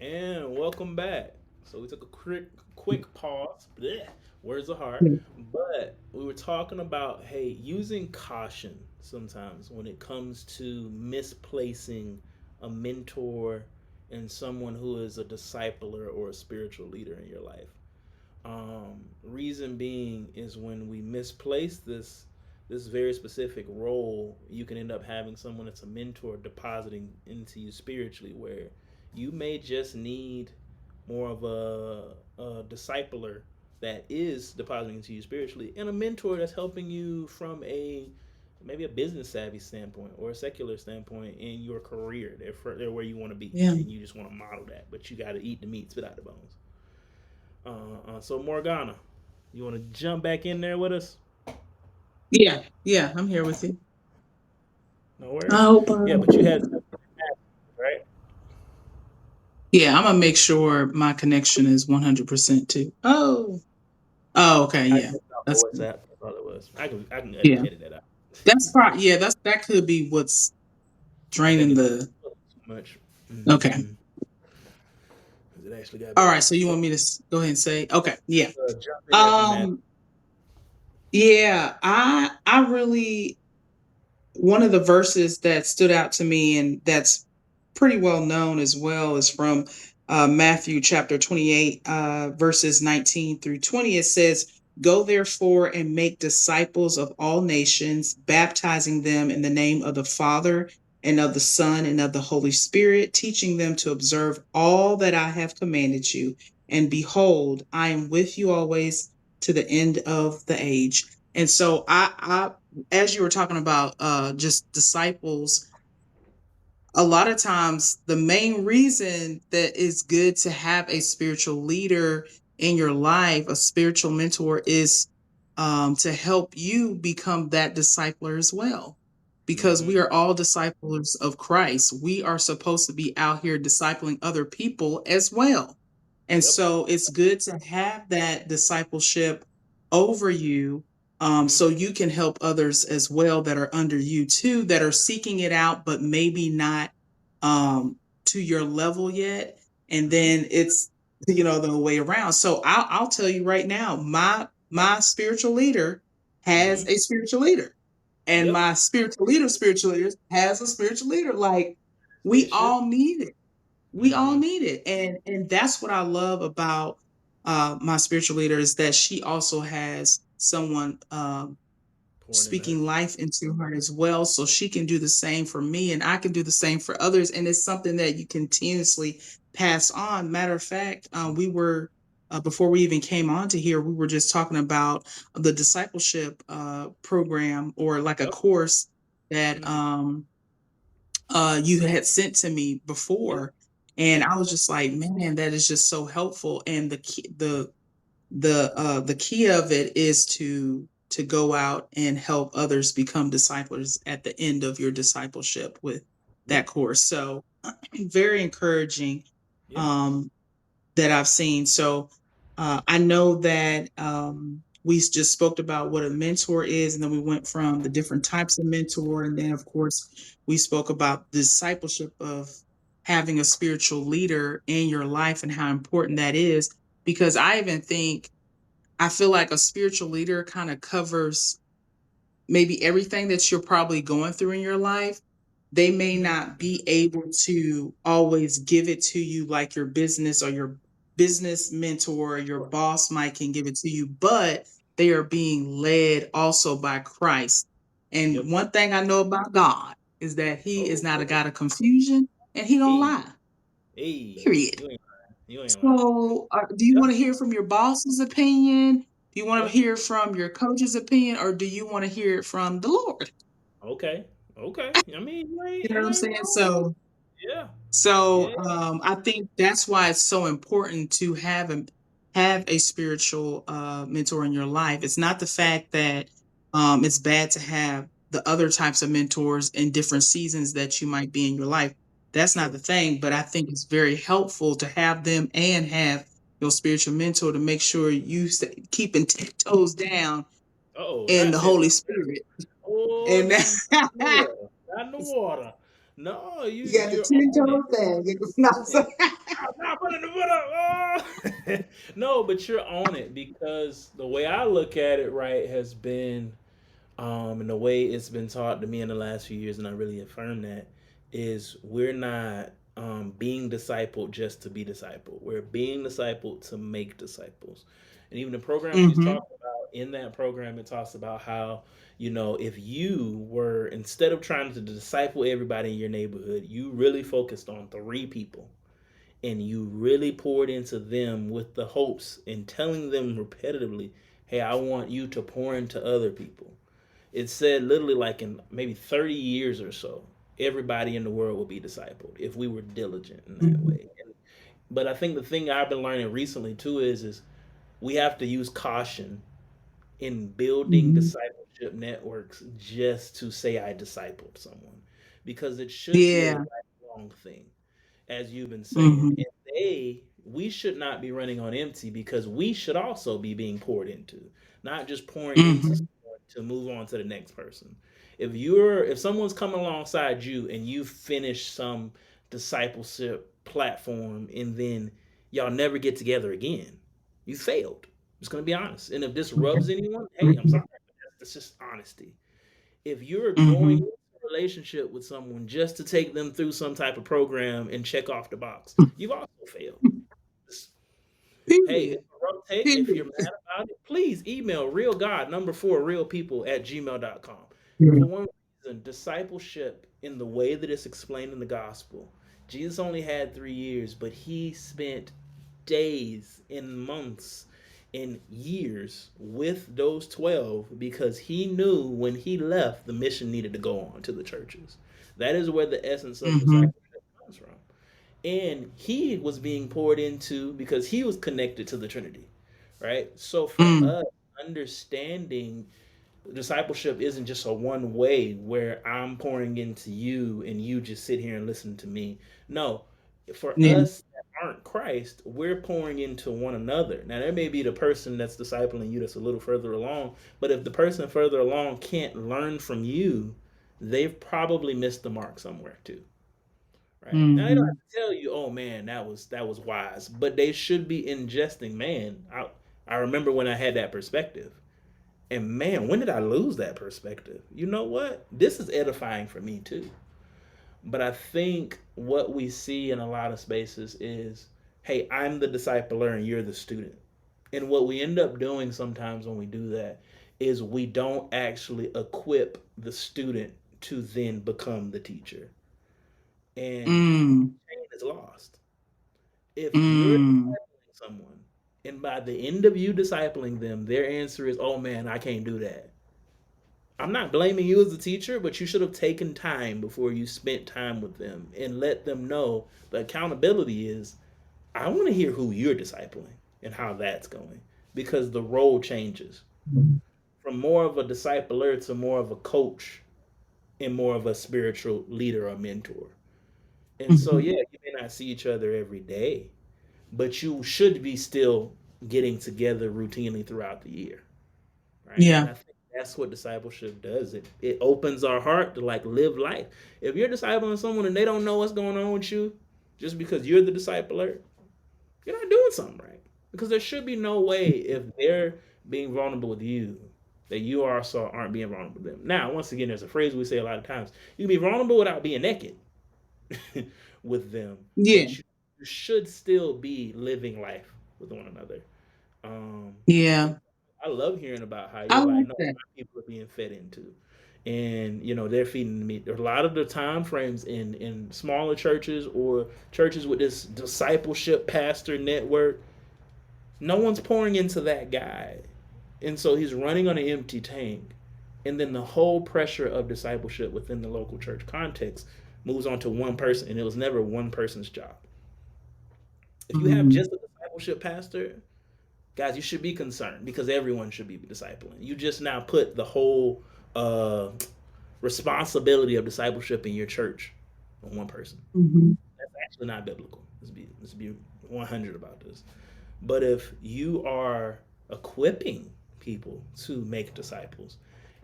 And welcome back. So we took a quick pause. Blech, words of heart. Yeah. But we were talking about, hey, using caution sometimes when it comes to misplacing a mentor and someone who is a discipler or a spiritual leader in your life. Reason being is when we misplace this very specific role, you can end up having someone that's a mentor depositing into you spiritually, where you may just need more of a discipler that is depositing into you spiritually, and a mentor that's helping you from a maybe a business savvy standpoint or a secular standpoint in your career. They're where you want to be, Yeah. and you just want to model that, but you got to eat the meat, spit out the bones. So Morgana, you want to jump back in there with us? Yeah. Yeah. I'm here with you. No I worries. hope. Yeah, but you had something, right? Yeah. I'm gonna make sure my connection is 100% too. Oh. Oh. Okay. I Yeah. just off the That's good. WhatsApp. That's all it was. I can Yeah. edit that out. That's probably. Yeah. That could be what's I think draining it's the. too much. Okay. Mm-hmm. It actually got All better. right. So you But want me to go ahead and say? Okay. Yeah. jump in there from Matt. Um. Yeah. I really, one of the verses that stood out to me, and that's pretty well known as well, is from Matthew chapter 28, verses 19 through 20. It says, "Go therefore and make disciples of all nations, baptizing them in the name of the Father and of the Son and of the Holy Spirit, teaching them to observe all that I have commanded you. And behold, I am with you always to the end of the age." And so as you were talking about just disciples, a lot of times the main reason that it's good to have a spiritual leader in your life, a spiritual mentor, is to help you become that discipler as well. Because Mm-hmm. we are all disciples of Christ. We are supposed to be out here discipling other people as well. And Yep. so it's good to have that discipleship over you, Mm-hmm. so you can help others as well that are under you too, that are seeking it out, but maybe not to your level yet. And Mm-hmm. then it's, the way around. So I'll tell you right now, my spiritual leader has Mm-hmm. a spiritual leader, and Yep. my spiritual leader has a spiritual leader. Like, As we it should. all need it. We all Mm-hmm. need it. And that's what I love about my spiritual leader, is that she also has someone Pouring into her. speaking life into her as well, so she can do the same for me and I can do the same for others. And it's something that you continuously pass on. Matter of fact, we were before we even came on to here, we were just talking about the discipleship program, or like a Yep. course that Mm-hmm. you had sent to me Yep. before. And I was just like, man, that is just so helpful. And the key of it is to go out and help others become disciples at the end of your discipleship with that Yep. course. So very encouraging, Yeah. um, that I've seen. So I know that we just spoke about what a mentor is, and then we went from the different types of mentor, and then of course we spoke about discipleship of having a spiritual leader in your life and how important that is. Because I feel like a spiritual leader kind of covers maybe everything that you're probably going through in your life. They may not be able to always give it to you like your business or your business mentor or your boss might can give it to you, but they are being led also by Christ. Yep. And one thing I know about God is that he is Oh, not a oh. God of confusion, and he don't Hey. lie. Hey. Period. You ain't lying. You ain't lying. So, do you Yep. want to hear from your boss's opinion? Do you want to Yep. hear from your coach's opinion, or do you want to hear it from the Lord? Okay. Okay. I mean, You know what you I'm ain't saying? wrong. Yeah. So, Yeah. I think that's why it's so important to have a spiritual mentor in your life. It's not the fact that it's bad to have the other types of mentors in different seasons that you might be in your life. That's not True. the thing, but I think it's very helpful to have them and have your spiritual mentor to make sure you keeping 10 toes down Oh, in not the 10 Holy toes. Spirit. Oh, And not in the water. Not in the water. No, you got the you're 10 on it. toes down. You know what I'm On it. saying? No, but you're on it because the way I look at it, right, has been, and the way it's been taught to me in the last few years, and I really affirm that, is we're not being discipled just to be discipled. We're being discipled to make disciples. And even the program she's Mhm. talking about, in that program, it talks about how, if you were, instead of trying to disciple everybody in your neighborhood, you really focused on three people and you really poured into them with the hopes and telling them repetitively, hey, I want you to pour into other people. It said literally like in maybe 30 years or so, everybody in the world will be discipled if we were diligent in that Mhm. way. But I think the thing I've been learning recently too is we have to use caution in building Mhm. discipleship networks just to say I discipled someone, because it should be a Yeah. lifelong thing, as you've been saying. Mhm. And we should not be running on empty because we should also be being poured into, not just pouring into Mhm. someone to move on to the next person. If someone's coming alongside you and you finish some discipleship platform and then y'all never get together again, you failed. I'm just gonna be honest. And if this rubs anyone, hey, I'm sorry. Mhm. That's just honesty. If you're going Mhm. into a relationship with someone just to take them through some type of program and check off the box, you've also failed. Hey, it's Period. a rough take. If you're Period. mad about it, please email realgod number 4 realpeople at gmail.com. For Yeah. one reason, discipleship in the way that it's explained in the gospel, Jesus only had 3 years, but he spent days and months and years with those 12 because he knew when he left, the mission needed to go on to the churches. That is where the essence of Mhm. discipleship comes from. And he was being poured into because he was connected to the Trinity, right? So for Mm. us, understanding discipleship isn't just a one way where I'm pouring into you and you just sit here and listen to me. No, for Yeah. us that aren't Christ, we're pouring into one another. Now, there may be the person that's discipling you that's a little further along, but if the person further along can't learn from you, they've probably missed the mark somewhere too. Right. Now they don't Mhm. have to tell you, oh man, that was wise. But they should be ingesting, man. I remember when I had that perspective. And man, when did I lose that perspective? You know what? This is edifying for me too. But I think what we see in a lot of spaces is, hey, I'm the discipler and you're the student. And what we end up doing sometimes when we do that is we don't actually equip the student to then become the teacher. And Mm. chain is lost. If you're Mm. discipling someone and by the end of you discipling them, their answer is, oh man, I can't do that. I'm not blaming you as a teacher, but you should have taken time before you spent time with them and let them know the accountability is I want to hear who you're discipling and how that's going, because the role changes from more of a discipler to more of a coach and more of a spiritual leader or mentor. And so, Mhm. yeah, you may not see each other every day, but you should be still getting together routinely throughout the year, right? And Yeah. I think that's what discipleship does. It opens our heart to like live life. If you're discipling someone and they don't know what's going on with you, just because you're the discipler, you're not doing something right. Because there should be no way if they're being vulnerable with you that you also aren't being vulnerable with them. Now, once again, there's a phrase we say a lot of times: you can be vulnerable without being naked with them, Yeah. but you should still be living life with one another. Um, and Yeah. I love hearing about how I you're like, like no, that. my people are being fed into, and they're feeding me. There's a lot of the time frames in smaller churches or churches with this discipleship pastor network. No one's pouring into that guy, and so he's running on an empty tank. And then the whole pressure of discipleship within the local church context moves on to one person, and it was never one person's job. If you have Mhm. just a discipleship pastor, guys, you should be concerned because everyone should be discipling. You just now put the whole uh, responsibility of discipleship in your church on one person. Mhm. That's actually not biblical. Let's be 100 about this. But if you are equipping people to make disciples,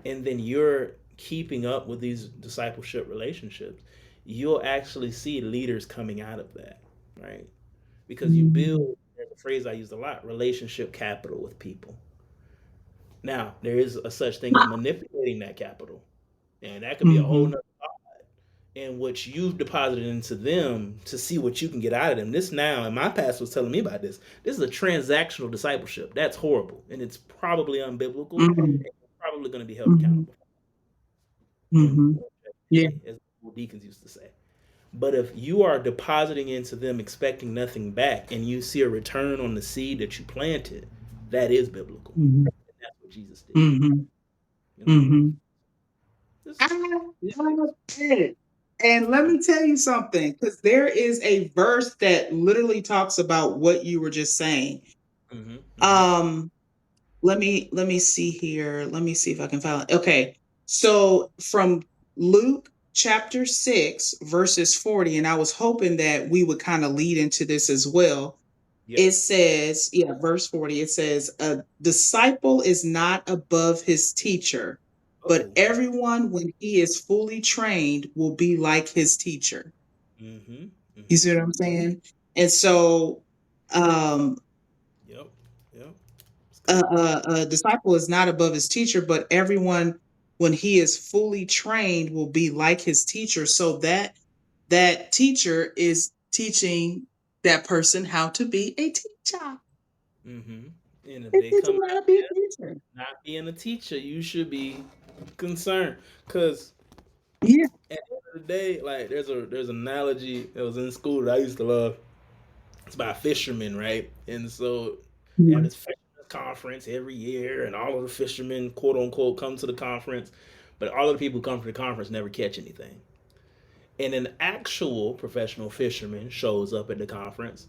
and then you're keeping up with these discipleship relationships, you'll actually see leaders coming out of that, right? Because you Mhm. build a phrase I used a lot: relationship capital with people. Now, there is a such thing as manipulating that capital, and that could be a whole Mhm. nother in which you've deposited into them to see what you can get out of them. This now, and my pastor was telling me about this. This is a transactional discipleship. That's horrible, and it's probably unbiblical, Mhm. and you're probably going to be held Mhm. accountable one Mhm. Yeah. day, as the deacons used to say. But if you are depositing into them expecting nothing back, and you see a return on the seed that you planted, that is biblical. Mhm. And that's what Jesus did. Mhm. You know, Mhm. this, I love it. And let me tell you something, because there is a verse that literally talks about what you were just saying. mm-hmm, mm-hmm, Um, let me see here. Let me see if I can find it. Okay. So from Luke chapter 6, verses 40, and I was hoping that we would kind of lead into this as well. yep. It says, yeah, verse 40, it says, a disciple is not above his teacher, but Oh, everyone, when he is fully trained, will be like his teacher. mm-hmm, You mm-hmm, see what I'm saying? And so, um, yep, yep. It's a, good. a disciple is not above his teacher, but everyone, when he is fully trained, will be like his teacher. So that teacher is teaching that person how to be a teacher. Mm-hmm. And if They they teach come them how out to be a teacher. not being a teacher, you should be concerned. Cause Yeah. at the end of the day, like there's an analogy that was in school that I used to love. It's about fishermen, right? And so they have Mhm. this fisherman conference every year, and all of the fishermen, quote unquote, come to the conference, but all of the people who come to the conference never catch anything. And an actual professional fisherman shows up at the conference,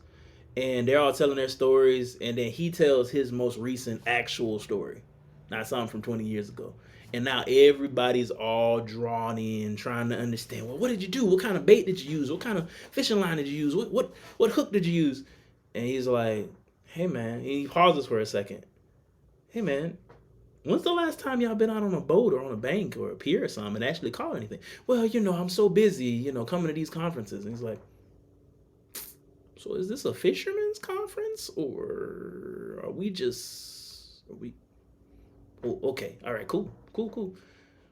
and they're all telling their stories, and then he tells his most recent actual story, not something from 20 years ago. And now everybody's all drawn in, trying to understand. Well, what did you do? What kind of bait did you use? What kind of fishing line did you use? What hook did you use? And he's like, "Hey man," he pauses for a second. "Hey man, when's the last time y'all been out on a boat or on a bank or a pier or something and actually caught anything?" "Well, I'm so busy, coming to these conferences." And he's like, "So is this a fisherman's conference, or are we oh, okay, all right, cool, cool, cool."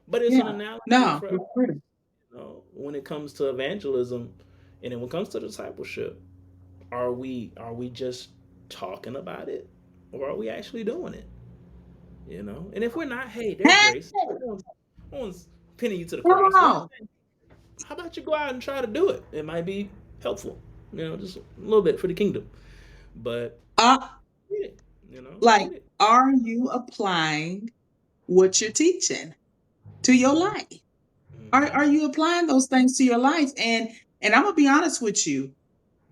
But it's an Yeah. analogy No, for us, for sure. when it comes to evangelism, and then when it comes to discipleship. Are we just talking about it, or are we actually doing it? And if we're not, hey, there's Hey, grace. No one's pinning you to the come cross. We're just on. saying, how about you go out and try to do it? It might be helpful, just a little bit for the kingdom. But Uh, get it, like, get it. are you applying what you're teaching to your life? Are Mm-hmm. you applying those things to your life? And I'm gonna be honest with you,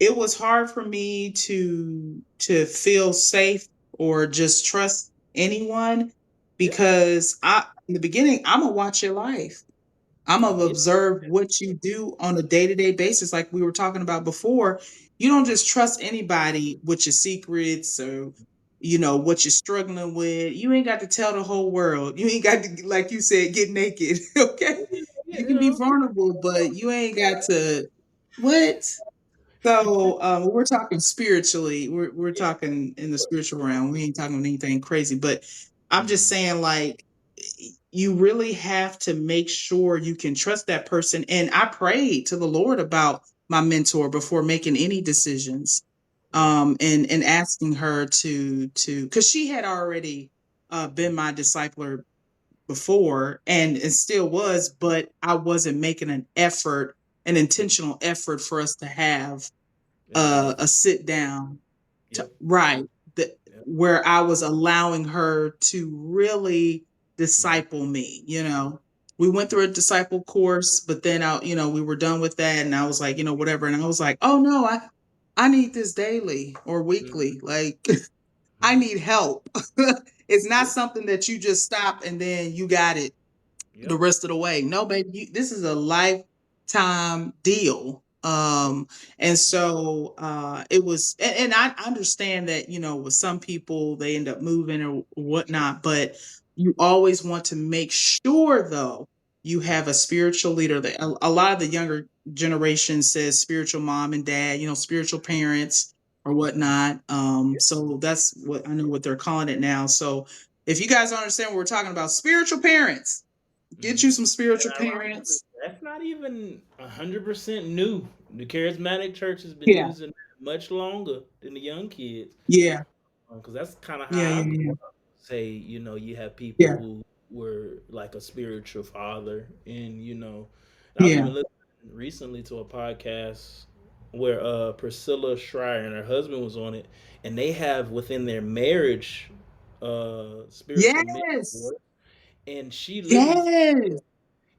it was hard for me to feel safe or just trust anyone Yeah, because I in the beginning, I'm gonna watch your life. I'm I gonna get it. observe what you do on a day-to-day basis, like we were talking about before. You don't just trust anybody with your secrets or what you're struggling with. You ain't got to tell the whole world. You ain't got to, like you said, get naked. Okay. Yeah, You can be vulnerable, but you ain't got to what? So we're talking spiritually. We're yeah, talking in of the course. spiritual realm. We ain't talking anything crazy. But I'm just Mm-hmm. saying, like, you really have to make sure you can trust that person. And I prayed to the Lord about my mentor before making any decisions. Yeah. And asking her to because she had already been my discipler before and still was, but I wasn't making an Mm-hmm. intentional effort for us to have a Intimacy. sit down to Yep. right that Yep. where I was allowing her to really Mm-hmm. disciple me. We went through a disciple course, but then we were done with that, and I was like, whatever, and I was like, oh no, I need this daily or Mm-hmm. weekly, like I Mm-hmm. need help. It's not Yeah. something that you just stop and then you got it the Yep. rest of the way. No, baby, this is a lifetime deal. And so it was, and I understand that, with some people they end up moving or whatnot, but you always want to make sure though you have a spiritual leader. A lot of the younger generation says spiritual mom and dad, spiritual parents. or whatnot. So that's what I know what they're calling it now. So if you guys don't understand what we're talking about, spiritual parents, get Mm-hmm. you some spiritual And ironically, parents. that's not even 100% new. The charismatic church has been Yeah, using it much longer than the young kids, yeah, because that's kind of yeah, how I yeah, grew yeah, up. Say, you have people yeah, who were like a spiritual father, and and I was yeah. even listening recently to a podcast where Priscilla Schreier and her husband was on it, and they have within their marriage spiritual Yes, mentor, and she literally yes,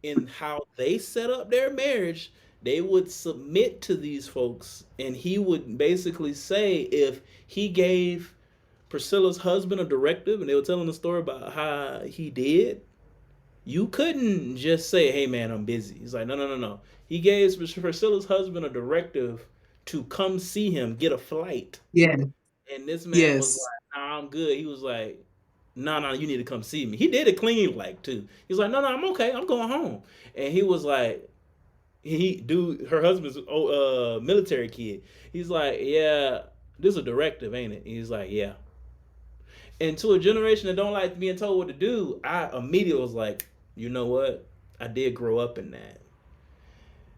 in how they set up their marriage, they would submit to these folks, and he would basically say if he gave Priscilla's husband a directive, and they were telling the story about how he did. You couldn't just say, "Hey, man, I'm busy." He's like, "No, no, no, no." He gave Priscilla's husband a directive to come see him, get a flight, yeah, and this man was yes, like, "Nah, I'm good." He was like, "No, no, you need to come see me." He did it clean, like too. He's like, "No, no, I'm okay. I'm going home." And he was like, her husband's military kid. He's like, "Yeah, this is a directive, ain't it?" He's like, "Yeah." And to a generation that don't like being told what to do, I immediately was like, you know what? I did grow up in that.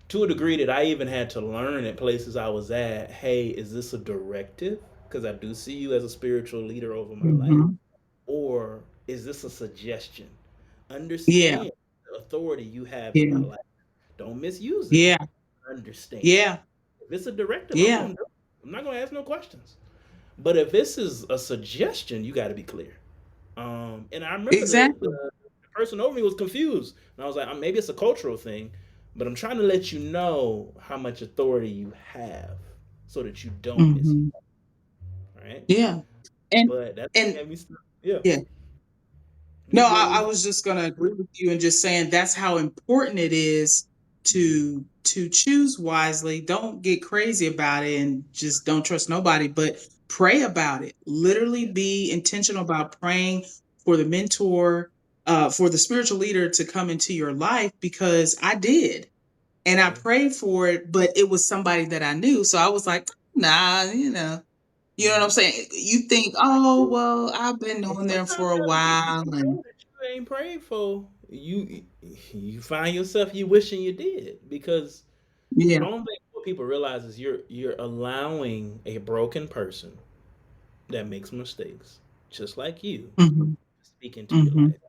To a degree that I even had to learn at places I was at, hey, is this a directive? Because I do see you as a spiritual leader over my life. hmm, Or is this a suggestion? yeah, Understand the authority you have in my yeah, life. Don't misuse it. yeah, Understand. yeah, If it's a directive, I'm yeah. going to do it. I'm not going to ask no questions. But if this is a suggestion, you got to be clear. And I remember Exactly. the person over me was confused, and I was like, maybe it's a cultural thing, but I'm trying to let you know how much authority you have, so that you don't misuse, Hmm. right? Yeah, and But that thing and had me stuck. Yeah, yeah. you No, good? I was just gonna agree with you and just saying that's how important it is to choose wisely. Don't get crazy about it and just don't trust nobody, but pray about it. Literally Yeah, be intentional about praying for the mentor, for the spiritual leader to come into your life because I did. And I yeah. prayed for it, but it was somebody that I knew. So I was like, nah, you know what I'm Mm-hmm. saying? You think, oh, well, I've been And knowing them sometimes for a there'll be while and people that you ain't prayed for. You find yourself you wishing you did, because I yeah. don't think what people realize is you're allowing a broken person that makes mistakes, just like you, Mhm, speak into your mhm, life.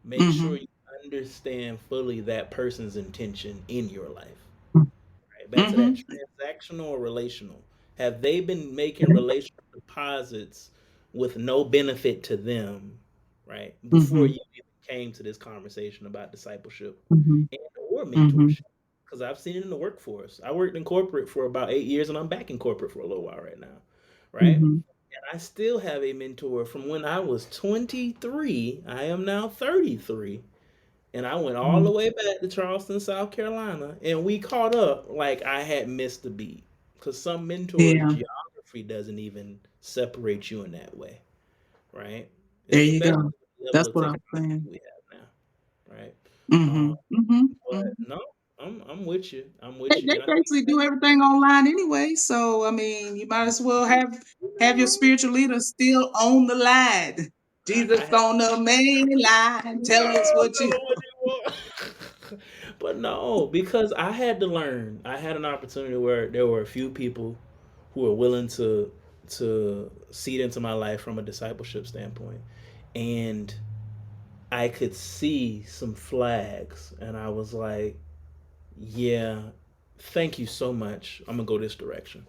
Make sure mhm, you understand fully that person's intention in your life. mm, Right? Back to that mhm. transactional or relational. Have they been making relational deposits with no benefit to them, right? Before Mhm, you even came to this conversation about discipleship mhm, and or mhm, mentorship. Because I've seen it in the workforce. I worked in corporate for about 8 years, and I'm back in corporate for a little while right now, right? mhm, And I still have a mentor from when I was 23. I am now 33. And I went all the mhm. way back to Charleston, South Carolina, and we caught up like I had missed a beat. Because some mentors, Yeah, geography doesn't even separate you in that way, right? there you Especially go. with the level That's of what I'm technology saying. we have now, right? Um, Mhm, mhm, but mhm. no, I'm with you. I'm They with you, they and I think basically do everything online anyway, so, I mean, you might as well you're have not your wrong. spiritual leader still on the line. I Jesus on the main line, tell us No, what tell you them what they want. But no, because I had to learn. I had an opportunity where there were a few people who were willing to seed into my life from a discipleship standpoint, and I could see some flags, and I was like, "Yeah, thank you so much. I'm gonna go this direction."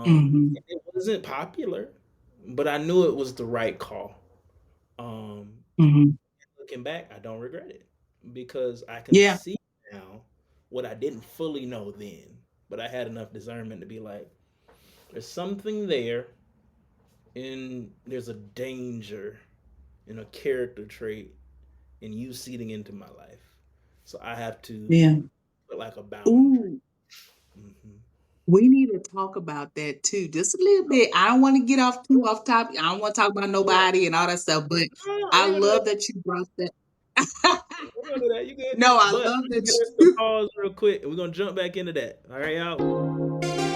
Mhm, It wasn't popular, but I knew it was the right call. Um, mhm. Looking back, I don't regret it, because I can Yeah, see now what I didn't fully know then, but I had enough discernment to be like, there's something there, and there's a danger in a character trait in you seeding into my life. So I have to yeah. put like a boundary. Ooh. Hmm. We need to talk about that too, just a little bit. I don't want to get off too off topic. I don't want to talk about Yeah. nobody and all that stuff, but No, no, I we're gonna do that. love that you brought that. We're gonna do that. You good? No, I But love I'm that gonna get us to you. pause real quick, and we're gonna jump back into that. All right, y'all.